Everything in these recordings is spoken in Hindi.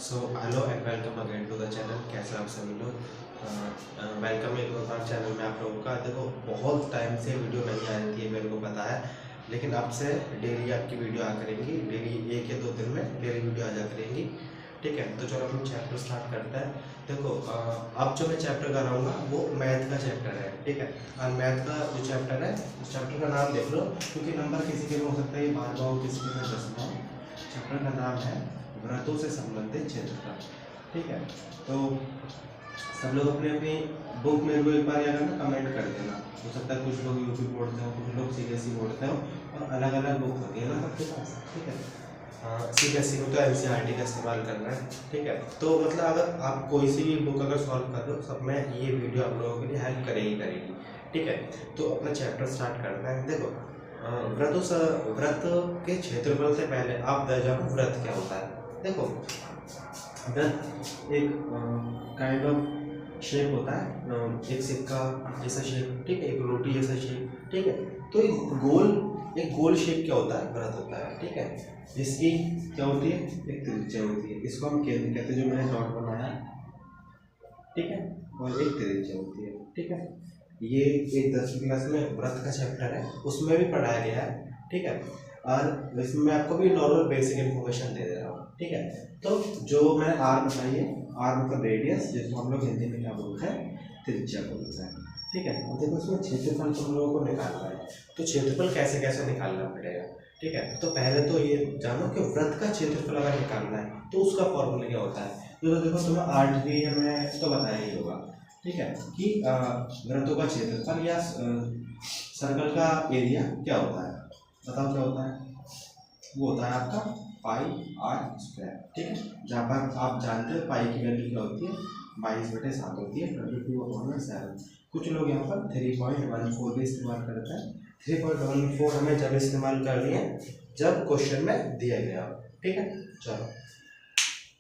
So hello and welcome again to the channel. कैसे आप सभी लोग। वेलकम एक बार चैनल में आप लोगों का। देखो, बहुत टाइम से वीडियो नहीं आ रही थी, मेरे को पता है, लेकिन अब से डेली आपकी वीडियो आ करेंगी। डेली 1 या 2 दिन में डेली वीडियो आ जा करेंगी। ठीक है, तो चलो हम चैप्टर स्टार्ट करते हैं। देखो, अब जो मैं चैप्टर कराऊंगा वो मैथ का चैप्टर है। ठीक है, और मैथ का जो चैप्टर है, उस चैप्टर का नाम देख लो, क्योंकि नंबर किसी के में हो सकता है 12 हो, किसी के में 10 हो। चैप्टर का नाम है व्रतों से संबंधित क्षेत्रफल। ठीक है, तो सब लोग अपने अपनी बुक मेरे को एक बार या ना कमेंट कर देना। हो सकता है कुछ लोग यूपी बोर्ड हो, कुछ लोग सीबीएसई बोर्ड हो, और अलग अलग बुक होती है ना सबके पास। ठीक है, सीबीएसई में तो एनसीईआरटी का इस्तेमाल करना है। ठीक है, तो मतलब अगर आप कोई सी भी बुक अगर सॉल्व कर रहे हो, सब में ये वीडियो आप लोगों के लिए हेल्प करेगी। ठीक है, तो अपना चैप्टर स्टार्ट करना है। देखो, व्रत के क्षेत्रफल से पहले आप जानो व्रत क्या होता है। देखो, व्रत एक काइंड ऑफ शेप होता है, एक सिक्का जैसा शेप। ठीक है, एक रोटी जैसा शेप। ठीक है, तो एक गोल शेप क्या होता है, व्रत होता है। ठीक है, इसकी क्या होती है, एक त्रिज्या होती है, इसको हम केंद्र कहते हैं, जो मैंने डॉट बनाया। ठीक है, और एक त्रिज्या होती है। ठीक है, ये एक 10वीं क्लास में व्रत का चैप्टर है, उसमें भी पढ़ाया गया है। ठीक है, और इसमें मैं आपको भी नॉर्मल बेसिक इन्फॉर्मेशन दे रहा हूँ। ठीक है, तो जो मैंने आर बताई है, आर मतलब रेडियस, जिसको हम लोग हिंदी में क्या बोलते हैं, त्रिज्या बोलते हैं। ठीक है, और देखो इसमें क्षेत्रफल तुम लोगों को निकालना है, तो क्षेत्रफल कैसे कैसे निकालना पड़ेगा। ठीक है, तो पहले तो ये जानो कि व्रत का क्षेत्रफल अगर निकालना है तो उसका फॉर्मूला क्या होता है। तो देखो, तुम्हें आठवीं में तो बताया ही होगा। ठीक है, कि वृत्तों का क्षेत्रफल या सर्कल का एरिया क्या होता है, बताओ क्या होता है। वो होता है आपका पाई आर स्क्वायर। ठीक है, जहाँ पर आप जानते हो पाई की वैल्यू क्या होती है, 22/7 होती है, 22/7। कुछ लोग यहाँ पर 3.14 भी इस्तेमाल करते हैं। 3.14 हमें जब इस्तेमाल करनी है जब क्वेश्चन में दिया गया। ठीक है, चलो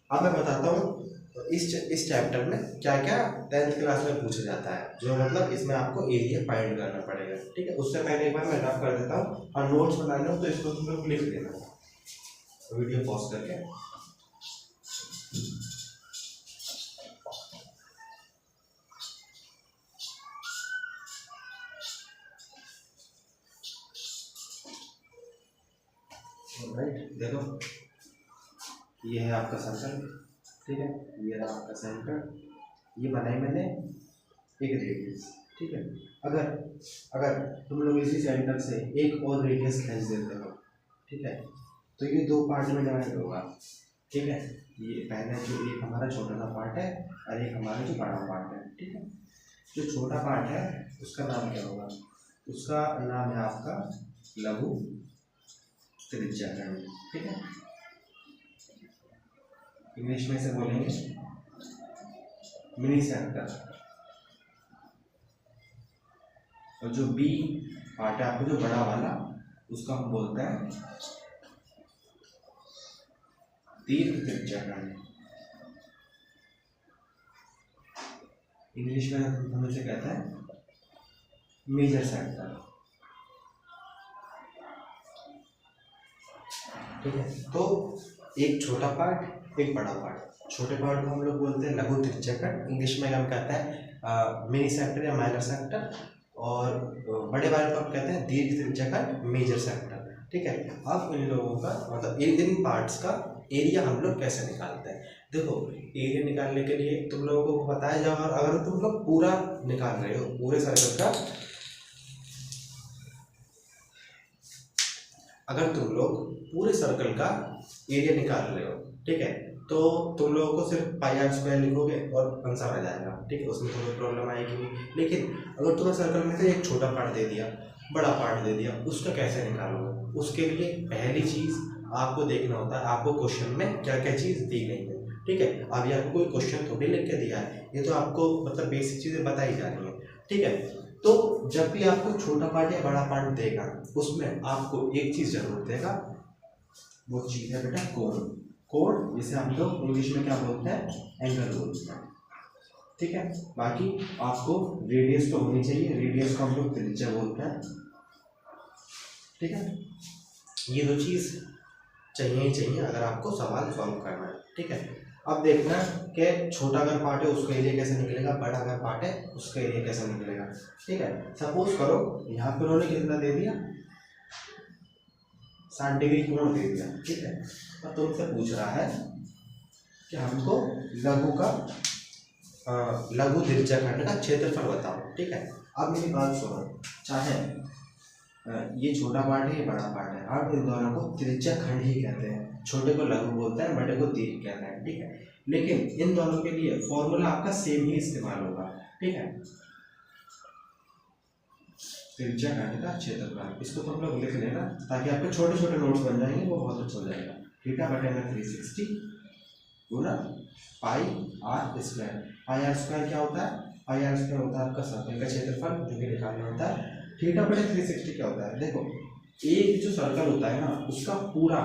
अब मैं बताता हूँ इस चैप्टर में क्या क्या 10th क्लास में पूछा जाता है, जो मतलब इसमें आपको एरिया फाइंड करना पड़ेगा। ठीक है, उससे पहले एक बार मैं रफ कर देता हूँ, और नोट्स बनाने हो तो इसको तुम लोग लिख देना वीडियो पॉज करके। राइट, देखो ये है आपका सर्कल। ठीक है, ये रहा आपका सेंटर, ये बनाई मैंने एक रेडियस। ठीक है, अगर अगर तुम लोग इसी सेंटर से एक और रेडियस खींच देते हो, ठीक है, तो ये 2 पार्ट में डिवाइड होगा। ठीक है, ये पहले जो एक हमारा छोटा सा पार्ट है और एक हमारा जो बड़ा पार्ट है। ठीक है, जो छोटा पार्ट है उसका नाम क्या होगा, उसका नाम है आपका लघु त्रिज्याखंड। ठीक है, इंग्लिश में से बोलेंगे मिनी सेक्टर। और जो बी पार्ट है आपको, जो बड़ा वाला, उसका हम बोलते हैं दीर्घ त्रिज्याखंड। इंग्लिश में हम इसे कहते हैं मेजर सेक्टर। ठीक है, तो एक छोटा पार्ट एक बड़ा पार्ट। छोटे पार्ट को हम लोग बोलते हैं लघु त्रिज्याखंड, इंग्लिश में हम कहते हैं मिनी सेक्टर या माइनर सेक्टर, और बड़े वाले को हम कहते हैं दीर्घ त्रिज्याखंड, मेजर सेक्टर। ठीक है, अब इन लोगों का मतलब इन पार्ट्स का एरिया हम लोग कैसे निकालते हैं। देखो, एरिया निकालने के लिए तुम लोगों को बताया जाए, और अगर तुम लोग पूरा निकाल रहे हो पूरे सर्कल का, अगर तुम लोग पूरे सर्कल का एरिया निकाल रहे हो, ठीक है, तो तुम लोगों को सिर्फ पाई आर स्क्वायर लिखोगे और आंसर आ जाएगा। ठीक है, उसमें कोई प्रॉब्लम आएगी नहीं। लेकिन अगर तुम्हें सर्कल में से एक छोटा पार्ट दे दिया, बड़ा पार्ट दे दिया, उसका कैसे निकालोगे। उसके लिए पहली चीज़ आपको देखना होता है, आपको क्वेश्चन में क्या क्या चीज़ दी गई है। ठीक है, अभी आपको कोई क्वेश्चन थोड़ी लिख के दिया है, ये तो आपको मतलब बेसिक चीज़ें बताई जा रही हैं। ठीक है, तो जब भी आपको छोटा पार्ट या बड़ा पार्ट देगा, उसमें आपको एक चीज़ जरूर देगा, वो चीज़ है बेटा कोण। कोण जिसे हम लोग इंग्लिश में क्या बोलते हैं, एंगल बोलते हैं। ठीक है, बाकी आपको रेडियस तो होनी चाहिए, रेडियस को हम लोग त्रिज्या बोलते हैं। ठीक है, ये 2 चीज़ चाहिए ही चाहिए अगर आपको सवाल सॉल्व करना है। ठीक है। अब देखना कि छोटा अगर पार्ट है उसका एरिया कैसे निकलेगा, बड़ा अगर पार्ट है उसका एरिया कैसे निकलेगा। ठीक है, सपोज करो यहाँ पर उन्होंने कितना दे दिया, 60 डिग्री कोण दे दिया। ठीक है, अब तुमसे पूछ रहा है कि हमको लघु त्रिज्याखंड का क्षेत्रफल बताओ। ठीक है, अब मेरी बात सुनो, चाहे ये छोटा पार्ट है ये बड़ा पार्ट है, आप इन दोनों को त्रिज्याखंड ही कहते हैं, छोटे को लघु बोलते हैं, बड़े को दीर्घ कहते हैं। ठीक है, लेकिन इन दोनों के लिए फॉर्मूला आपका सेम ही इस्तेमाल होगा। ठीक है, त्रिज्याखंड का क्षेत्रफल, इसको तुम लोग लिख लेना ताकि आपके छोटे छोटे नोट्स बन जाएंगे, वो बहुत अच्छा हो जाएगा। थीटा बटे में 360 गुना pi R square. Pi R square क्या होता है, पाई आर स्क्वायर होता है आपका सर्कल का क्षेत्रफल जो कि निकालना होता है। थीटा बटे 360 क्या होता है, देखो एक जो सर्कल होता है ना उसका पूरा,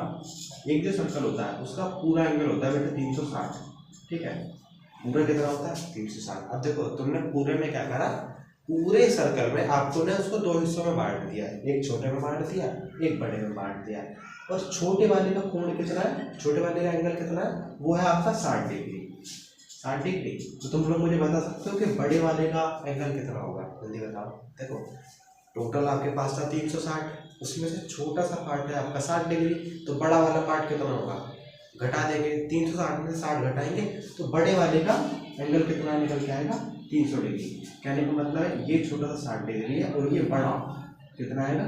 एक जो सर्कल होता है उसका पूरा एंगल होता है बेटा 360। ठीक है, पूरा कितना होता है 360। अब देखो तुमने पूरे में क्या करा, पूरे सर्कल में आपको ने उसको दो हिस्सों में बांट दिया, एक छोटे में बांट दिया, एक बड़े में बांट दिया। और छोटे वाले का कोण कितना है, छोटे वाले का एंगल कितना है, वो है आपका 60 डिग्री। 60 डिग्री। तो तुम लोग मुझे बता सकते हो कि बड़े वाले का एंगल कितना होगा, जल्दी बताओ। देखो टोटल आपके पास था 360, उसमें से छोटा सा पार्ट है आपका 60 डिग्री, तो बड़ा वाला पार्ट कितना होगा, घटा देंगे 360 में से 60 घटाएंगे तो बड़े वाले का एंगल कितना निकल के आएगा 300 डिग्री। कहने का मतलब है ये छोटा सा 60 डिग्री है और ये बड़ा कितना आएगा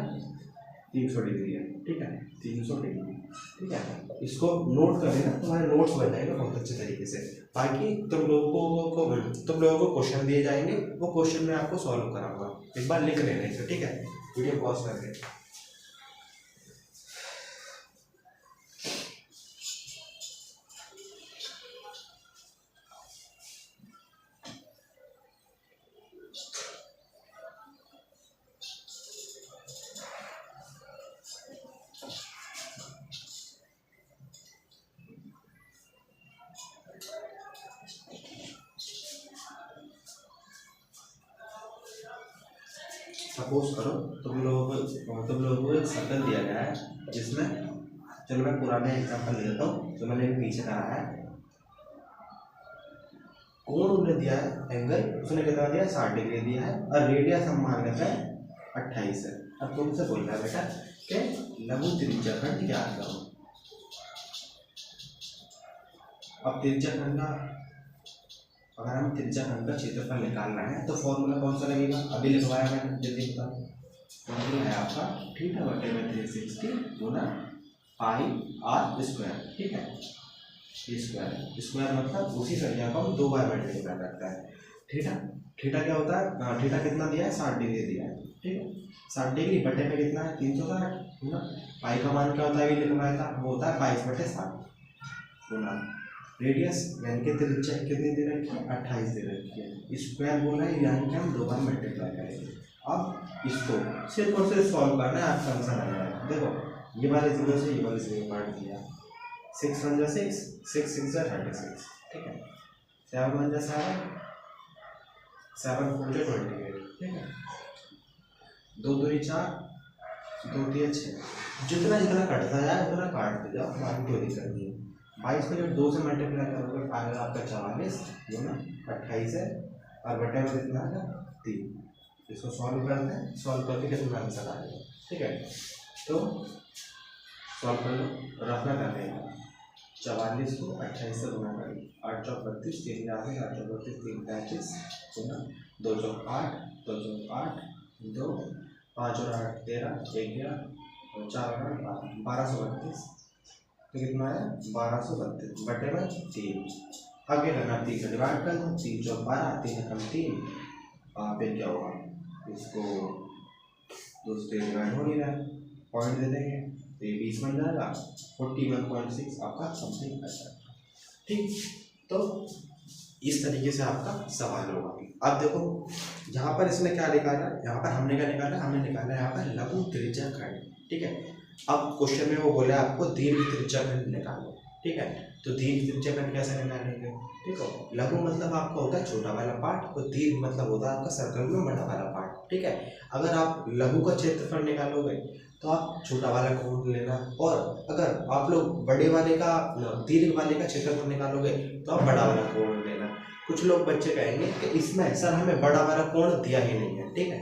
300 डिग्री है। ठीक है, 300 डिग्री। ठीक है, इसको नोट कर लेना, तुम्हारे नोट्स बन जाएगा बहुत अच्छे तरीके से। बाकी तुम लोगों को क्वेश्चन दिए जाएंगे, वो क्वेश्चन मैं आपको सॉल्व कराऊंगा, एक बार लिख लेना इसे। ठीक है, वीडियो पॉज करके। सपोज करो तुम लोगों को एक सर्कल दिया गया है जिसमें, चलो मैं पुराने एग्जाम्पल ले लेता हूँ जो मैंने पीछे करा है। कोण उन्हें दिया है एंगल, उसने कितना दिया 60 डिग्री दिया है और रेडियस हम मान लेते हैं 28 है। अब तुमसे बोल रहा है बेटा कि लघु त्रिज्याखंड ज्ञात करो। अब त्रिज्याखंड का, अगर हम त्रिज्याखंड का क्षेत्रफल निकालना है तो फॉर्मूला कौन सा लगेगा, अभी लिखवाया मैंने, जल्दी बताओ। फॉर्मूला है आपका थीटा बटे में 360 गुना पाई आर स्क्वायर। ठीक है, स्क्वायर मतलब उसी संख्या को हम 2 बार मल्टीप्लाई करता है। थीटा क्या होता है, थीटा कितना दिया है 60 डिग्री दिया है। ठीक है, 60 डिग्री बटे में कितना है 360 ना। पाई का मान क्या होता है, ये लिखवाया था, वो होता है 22/60 गुना रेडियस, यानी कि त्रिज्या कितनी दे रखी है 28 दे रखी है। स्क्वायर बोला है यानी कि हम 2 बार मल्टीप्लाई करेंगे। अब इसको सिर्फ और सिर्फ सॉल्व करना है, आपका आंसर आ जाएगा। देखो ये वाले 0 से ये वाले 0 काट दिया, 6 1 जा 6, 6 6 जा 36। ठीक है, 7 1 जा 7, 7 4 जा 28। ठीक है, 2 2 4, 2 3 6, जितना जितना कटता जाए उतना काटते जाओ, बाकी कोई दिक्कत नहीं है। 22 को जब 2 से मल्टीप्लाई करोगे आएगा आपका 44 गुना 28 है और बटे में कितना आएगा 3। इसको सॉल्व करते हैं, सॉल्व करके कितना आंसर आएगा। ठीक है, तो सॉल्व कर लो, रखना कर देगा 44 को 28 से गुना करें, 8 चौक 32, 3 आगे 8 चौक 32, 3 35 गुना 2 चौक 8, 2 चौक 8, 2 5 और 8 13, 1 गया और 4 और 8 1232। तो कितना है 1232 बटे में 3। आगे करना 3 से डिवाइड कर दो, 3 चौक 12, 3 एकम 3, फिर क्या होगा, इसको 2 से डिवाइड हो नहीं रहा है, पॉइंट दे देंगे तो ये 20 बन जाएगा, 41.6 आपका समथिंग ऐसा। ठीक, तो इस तरीके से आपका सवाल होगा। अब देखो यहाँ पर इसने क्या निकाला, यहाँ पर हमने क्या निकाला, हमने निकाला यहाँ पर लघु त्रिज्याखंड। ठीक है, अब क्वेश्चन में वो बोला आपको दीर्घ त्रिज्याखंड निकालो। ठीक है, तो दीर्घ त्रिज्याखंड कैसे निकालेंगे। ठीक है, लघु मतलब आपका होता है छोटा वाला पार्ट और दीर्घ मतलब होता है आपका सर्कल में बड़ा वाला पार्ट। ठीक है, अगर आप लघु का क्षेत्रफल निकालोगे तो आप छोटा वाला कोण लेना। और अगर आप लोग बड़े वाले का दीर्घ वाले का क्षेत्रफल निकालोगे तो आप बड़ा वाला कोण लेना। कुछ लोग बच्चे कहेंगे कि इसमें सर हमें बड़ा वाला कोण दिया ही नहीं है, ठीक है।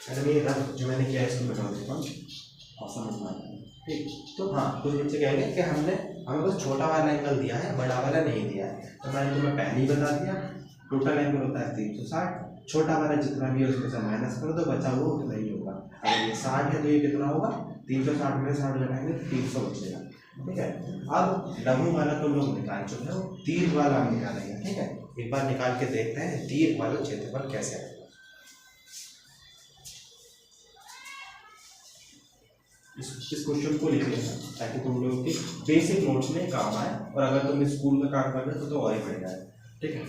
मैडम ये रफ जो मैंने किया है इसको बता देता हूँ, समझ में आता है, ठीक। तो हाँ, कुछ बच्चे कहेंगे कि हमें बस छोटा वाला एंगल दिया है, बड़ा वाला नहीं दिया है। तो मैंने तुम्हें पहले ही बता दिया, टोटल एंगल होता है 360, छोटा वाला जितना भी है उसमें से माइनस करो तो बचा हुआ उतना ही होगा। अगर ये 60 है तो ये कितना होगा, 360 में 60 लगाएंगे तो 300 बचेगा, ठीक है। अब लघु वाला तो लोग निकाल चुके हो, दीर्घ वाला हम निकालेंगे, ठीक है। एक बार निकाल के देखते हैं दीर्घ वाला क्षेत्रफल कैसे आएगा। इस क्वेश्चन को लिख लेना ताकि तुम लोगों के बेसिक नोट्स में काम आए, और अगर तुम स्कूल का काम कर रहे हो तो और ही बढ़ जाए, ठीक है।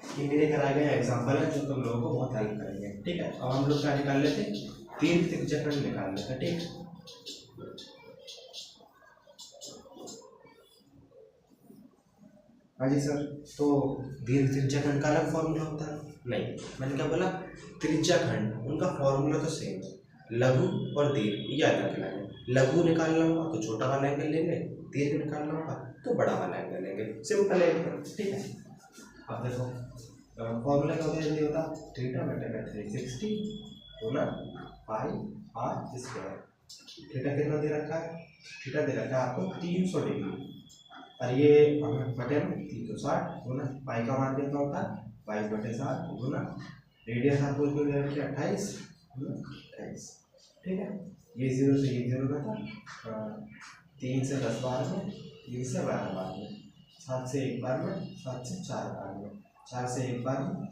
ये मेरे कराए गए एग्जाम्पल है जो तुम लोगों को बहुत हेल्प करेंगे, ठीक है। अब हम लोग क्या निकाल लेते, दीर्घ त्रिज्याखंड निकाल लेते, ठीक। हाँ जी सर, तो दीर्घ त्रिज्याखंड का अलग फॉर्मूला होता है? नहीं, मैंने क्या बोला, त्रिज्याखंड उनका फॉर्मूला तो सेम है, लघु और दीर्घ ये अलग अलग है। लघु निकालना होगा तो छोटा वाला एंगल लेंगे, दीर्घ निकालना होगा तो बड़ा वाला एंगल लेंगे, सिंपल है, ठीक है। अब देखो फॉर्मूला क्या होता है, जल्दी होता, थीटा बटेगा 360 गुना पाई आर स्क्वायर। थीटा कितना दे रखा है, थीटा दे रखा है आपको 300 डिग्री, और ये बटे में 360 गुना पाई का मान कितना होता है 22/7 गुना रेडियस आपको इसमें दे रखी है 28 गुना 28, ठीक है। ये 0 से ये 0 था, 3 से 10 बार में, 3 से 12 बार में, 7 से 1 बार में, 7 से 4 बार में, 4 से 1 बार में,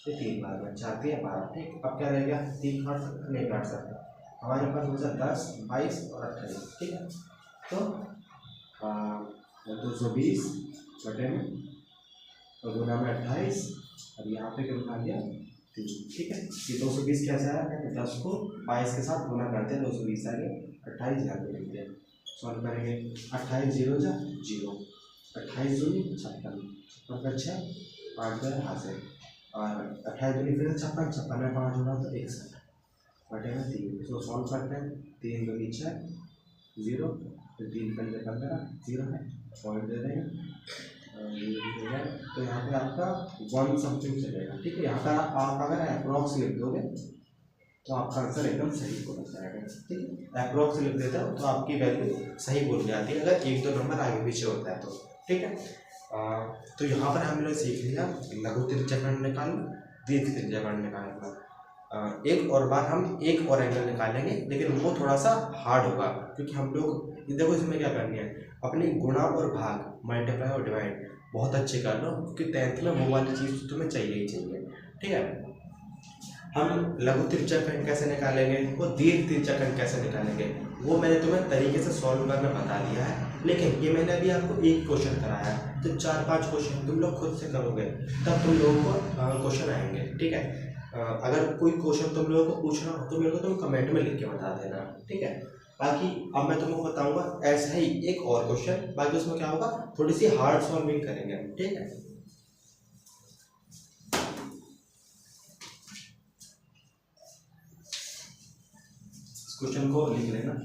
3 बार में, 4 3 12, ठीक। अब क्या रहेगा, 3 काट सकता नहीं काट सकता, हमारे पास बचा 10 22 और 28, ठीक है। तो 220 बटे में और गुना में 28, और यहाँ पे क्या बना दिया 3, ठीक है। ये 220 कैसे आया, 10 को 22 के साथ गुना करते हैं, 220 आ गया, 28 यहाँ पे लिख दिया, सॉल्व करेंगे, 28 0 जा 0, 28 दूनी 56, 56 का 6, 5 गए हासिल, और 28 दूनी फिर 56, 56 में 5 होगा तो 61 बटे में 3, इसको सॉल्व करते हैं, 3 दूनी 6 0, फिर 3 पंजे 15 0 है, पॉइंट दे देंगे, तो यहाँ पे आपका 1 समथिंग चलेगा, ठीक है। यहाँ पर आप अगर अप्रॉक्स लिख दोगे तो आपका आंसर एकदम सही बोल जाएगा, ठीक है। अप्रॉक्स लिख देते हो तो आपकी वैल्यू सही बोल जाती है, अगर 1-2 नंबर आगे पीछे होता है तो, ठीक है। तो यहाँ पर हम लोग सीख लिया लघु त्रिज्याखंड निकालना, दीर्घ त्रिज्याखंड निकालना। एक और बार हम एक और एंगल निकालेंगे, लेकिन वो थोड़ा सा हार्ड होगा, क्योंकि हम लोग देखो इसमें क्या करनी है, अपनी गुणा और भाग, मल्टीप्लाई और डिवाइड बहुत अच्छे कर लो, क्योंकि 10th में वो वाली चीज़ तो तुम्हें चाहिए ही चाहिए, ठीक है। हम लघु त्रिज्याखंड कैसे निकालेंगे, वो दीर्घ त्रिज्याखंड कैसे निकालेंगे, वो मैंने तुम्हें तरीके से सॉल्व करना बता दिया है, लेकिन ये मैंने अभी आपको एक क्वेश्चन कराया है, तो 4-5 क्वेश्चन तुम लोग खुद से करोगे तब तुम लोगों को क्वेश्चन आएंगे, ठीक है। अगर कोई क्वेश्चन तुम लोगों को पूछना हो तो मेरे को तुम कमेंट में लिख के बता देना, ठीक है। बाकी अब मैं तुमको बताऊंगा ऐसा ही एक और क्वेश्चन, बाकी उसमें क्या होगा, थोड़ी सी हार्ड सॉल्विंग करेंगे, ठीक है। इस क्वेश्चन को लिख लेना,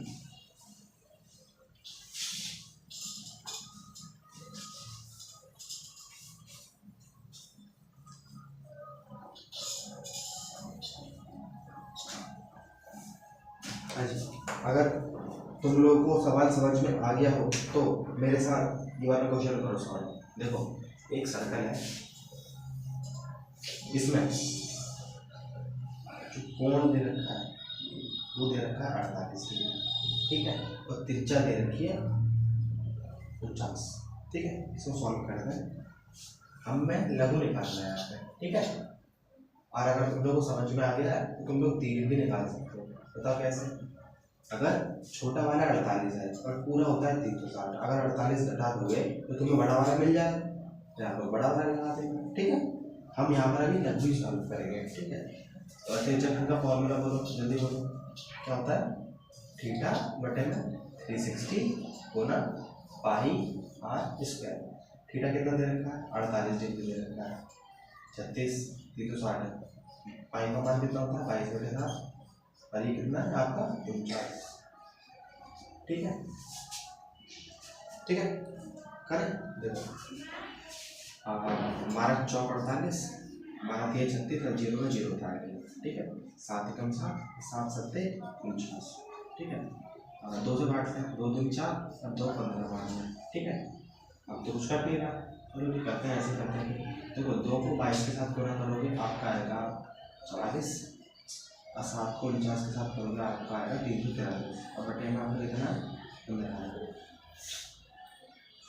अगर तुम लोगों को सवाल समझ में आ गया हो तो मेरे साथ ये वाला क्वेश्चन करो सॉल्व। देखो एक सर्कल है, इसमें जो कोण दे रखा है वो दे रखा है 48 डिग्री, ठीक है, और त्रिज्या दे रखी है 50, ठीक है। इसको सॉल्व करना है, हमें लघु निकालना है यहाँ पे, ठीक है। और अगर तुम लोगों को समझ में आ गया है तो तुम लोग दीर्घ भी निकाल सकते हो, बताओ कैसे। अगर छोटा वाला 48 है और पूरा होता है 360, अगर 48 घटा दोगे तो तुम्हें बड़ा वाला मिल जाएगा, तो यहाँ पर बड़ा वाला लगा देंगे, ठीक है। हम यहाँ पर अभी लघु ही सॉल्व करेंगे, ठीक है। और त्रिज्याखंड का फॉर्मूला बोलो, जल्दी बोलो, क्या होता है, थीटा बटे में 360 गुना पाई आर स्क्वायर। थीटा कितना दे रखा है 48 डिग्री दे रखा है, 36 360 है, पाई का मान कितना होता है 22/7 और ये कितना है आपका 39। ठीक है, ठीक है, करें देखो 12 चौक 48, 12 3 36 और 0 में 0 था। ठीक है, 7 एकम 7, 7 सत्ते 49। ठीक है, और 2 से काटते हैं, 2 दूनी 4 और 2 15 बारह। ठीक है, अब तो कुछ कर नहीं रहा, चलो भी करते हैं, ऐसे करते हैं। देखो 2 को 22 के साथ गुणा करोगे आपका आएगा 44, और 7 को 49 के साथ करोगे आपका आएगा 343, और बटे में आपको कितना 15 आएगा।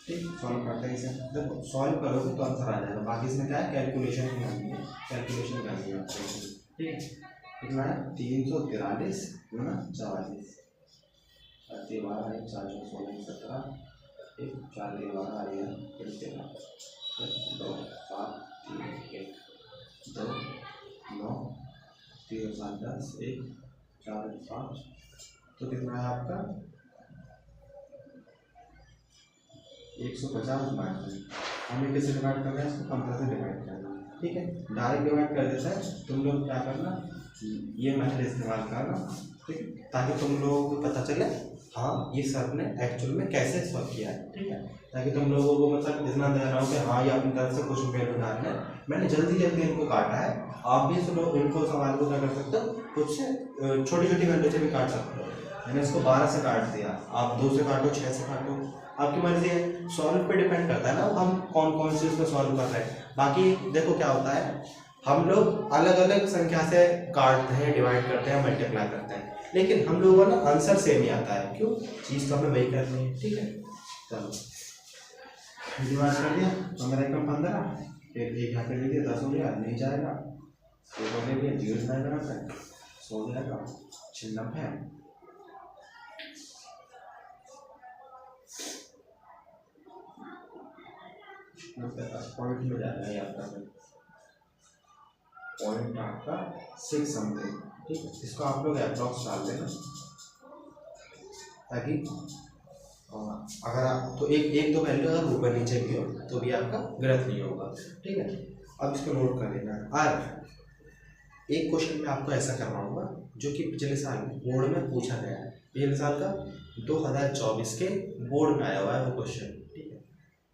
ठीक, सॉल्व करते हैं इसे। देखो सॉल्व करोगे तो आंसर आ जाएगा, बाकी इसमें क्या है कैलकुलेशन करनी है, कैलकुलेशन करनी है आपको। ठीक है, कितना है 343 गुना 44, 4 12 1 4 16 17 1 4 12 आ गया, फिर 13 2 7 3 1 2 9 3 7 10 1 4 5, तो कितना है आपका 150 बांट दें। हमें कैसे डिवाइड करना है, इसको 15 से डिवाइड करना है। ठीक है, डायरेक्ट डिवाइड कर देता है। तुम लोग क्या करना, ये मेथड इस्तेमाल करना, ठीक है, ताकि तुम लोगों को पता चले हाँ ये सर ने एक्चुअल में कैसे सॉल्व किया है। ठीक है, ताकि तुम लोगों को मतलब इतना दे रहा हो कि हाँ ये अपनी तरफ से कुछ वैल्यू डालना है। मैंने जल्दी जल्दी इनको काटा है, आप भी सुनो इनको सवाल को क्या कर सकते हो, कुछ छोटी छोटी वैल्यू से भी काट सकते हो। मैंने इसको 12 से काट दिया, आप 2 से काटो, 6 से काटो, आपकी मर्जी है। सॉल्व पे डिपेंड करता है ना हम कौन कौन सी उसमें सॉल्व कर रहे हैं। बाकी देखो क्या होता है, हम लोग अलग अलग संख्या से काटते हैं, डिवाइड करते हैं, मल्टीप्लाई करते हैं, लेकिन हम लोगों को ना आंसर सेम ही आता है। क्यों, चीज़ तो हमें वही करनी है। ठीक है, चलो डिवाइड कर दिया, 15 एकम 15, फिर एक यहाँ पे ले लिया 10 हो गया, नहीं जाएगा, एक और ले लिया 0 जाएगा, 100 जाएगा, 96 पॉइंट में जाएगा ये आपका, पॉइंट आपका 6 समथिंग। ठीक है, इसको आप लोग अप्रॉक्स डाल देना, ताकि अगर आप तो एक दो वैल्यू अगर ऊपर नीचे भी हो तो भी आपका गलत नहीं होगा। ठीक है, अब इसको नोट कर लेना। और एक क्वेश्चन मैं आपको ऐसा करवाऊंगा जो कि पिछले साल बोर्ड में पूछा गया है, पिछले साल का 2024 के बोर्ड में आया हुआ है वो क्वेश्चन। ठीक है,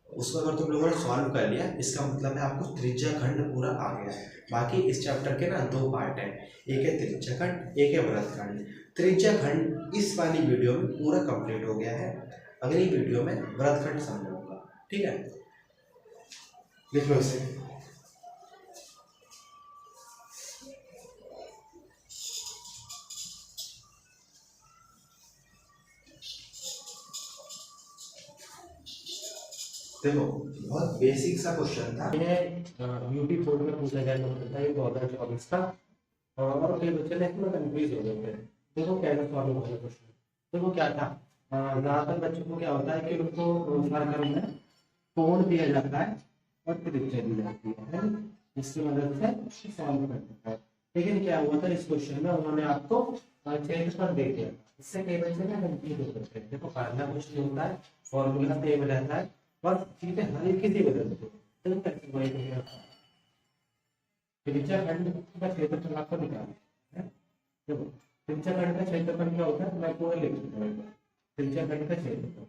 उसको अगर तुम लोगों ने सॉल्व कर लिया, इसका मतलब है आपको त्रिज्या खंड पूरा आ गया है। बाकी इस चैप्टर के ना 2 पार्ट हैं, एक है त्रिज्या खंड, एक है वृत्त खंड। त्रिज्या खंड इस वाली वीडियो में पूरा कंप्लीट हो गया है, अगली वीडियो में वृत्त खंड समझाऊंगा। ठीक है, लिख लो इसे। देखो बहुत बेसिक सा क्वेश्चन था, ये यूपी बोर्ड में पूछा गया था, ये 2024 का, और कई बच्चे ने इसमें कंफ्यूज हो गए थे। देखो कैसे सॉल्व हो गया क्वेश्चन। देखो क्या था, ज़्यादातर बच्चों को क्या होता है कि उनको सर्कल में कोण दिया जाता है और त्रिज्या दी जाती है, जिसकी मदद से सॉल्व करते हैं। लेकिन क्या हुआ था इस क्वेश्चन में, उन्होंने आपको क्षेत्रफल दे दिया, इससे कई बच्चे ना कंफ्यूज हो गए थे। देखो करना कुछ नहीं होता है, फॉर्मूला सेम रहता है, बस चीजें हल्की सी बदल देते हैं। त्रिज्या खंड का क्षेत्रफल आपको निकालना है। देखो त्रिज्या खंड का क्षेत्रफल क्या होता है, मैं पूरा लिख देता हूं। त्रिज्या खंड का क्षेत्रफल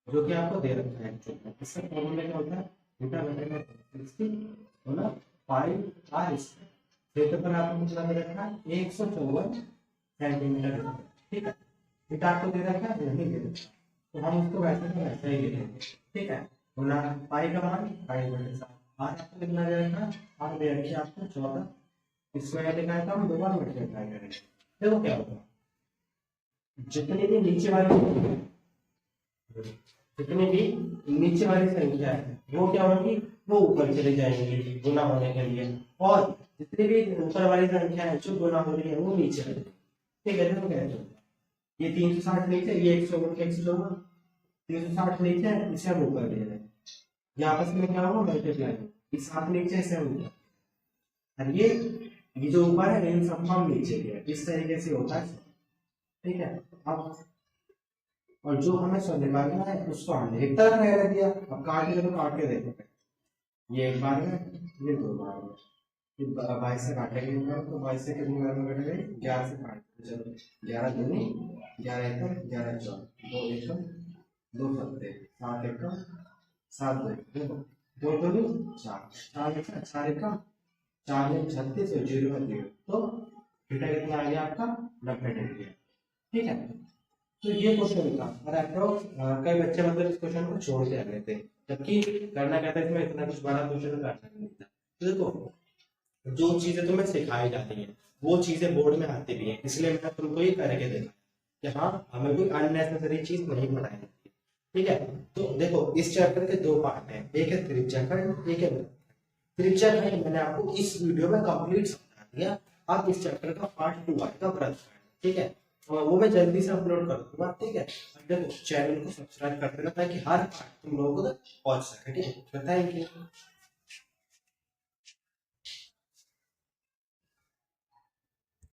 जो कि आपको दे रखा है एक्चुअली में, इसका फॉर्मूला क्या होता है, थीटा बटे 60 होना पाई आर स्क्वायर। क्षेत्रफल आपको कितना दे रखा है 154 सेंटीमीटर। ठीक है, थीटा आपको दे रखा है, नहीं दे रखा, तो हम इसको वैसे तो वैसे ही लिखेंगे। ठीक है, होना पाई का मान पाई बटे 7, आर आपको कितना दे रखा है, आर दे रखी है आपको 14, स्क्वायर लिखा है तो हम दोबारा मल्टीप्लाई करेंगे। देखो क्या होगा, जितनी भी नीचे वाली संख्या है वो क्या होगी, वो ऊपर चले जाएंगी गुना होने के लिए, और जितनी भी ऊपर वाली संख्या है जो गुना हो रही है वो नीचे आएगी। ठीक है, देखो कैसे होगा, ये 360 नीचे, ये 154 360 नीचे है, इसे हम ऊपर ले जाएंगे, ये आपस में क्या होगा मल्टीप्लाई, ये 7 नीचे से ऊपर, और ये जो ऊपर है इन सब हम नीचे लिया, इस तरीके से होता है। ठीक है, अब और जो हमें निकालना है उसको हमने एक तरफ रह दिया, अब काट के देखो, काट के देखो, ये एक बार में, ये 2 बार में, 22 से काटेंगे ऊपर, तो 22 से कितनी बार में कटेंगे, 11 से काट, चलो 11 दूनी 11 एकम 11 चौक, 2 एकम 2 सत्ते, 7 एकम 7 दो, देखो 2 दूनी 4, 4 एकम 4 एकम 4 में 36 और 0 में 0, तो थीटा कितना आ गया आपका 90 डिग्री। ठीक है, तो ये क्वेश्चन था और अप्रोक्स कई बच्चे मतलब इस क्वेश्चन को छोड़ के आ गए थे, जबकि करना क्या था इसमें, इतना कुछ बड़ा क्वेश्चन कर सकते नहीं था। तो देखो जो चीजें तुम्हें सिखाई जाती हैं वो चीजें बोर्ड में आती भी हैं, इसलिए मैं तुमको ये करके देखा कि हाँ हमें कोई अननेसेसरी चीज नहीं बनाई जाती। ठीक है, तो देखो इस चैप्टर के 2 पार्ट हैं, एक है त्रिज्या का, एक है त्रिज्या का ही मैंने आपको इस वीडियो में कंप्लीट समझा दिया। अब इस चैप्टर का पार्ट 2 आएगा व्रत। ठीक है, वो मैं जल्दी से अपलोड कर दूंगा। ठीक है, देखो चैनल को सब्सक्राइब कर देना ताकि हर पार्ट तुम लोगों को पहुंच सके। ठीक है, थैंक यू।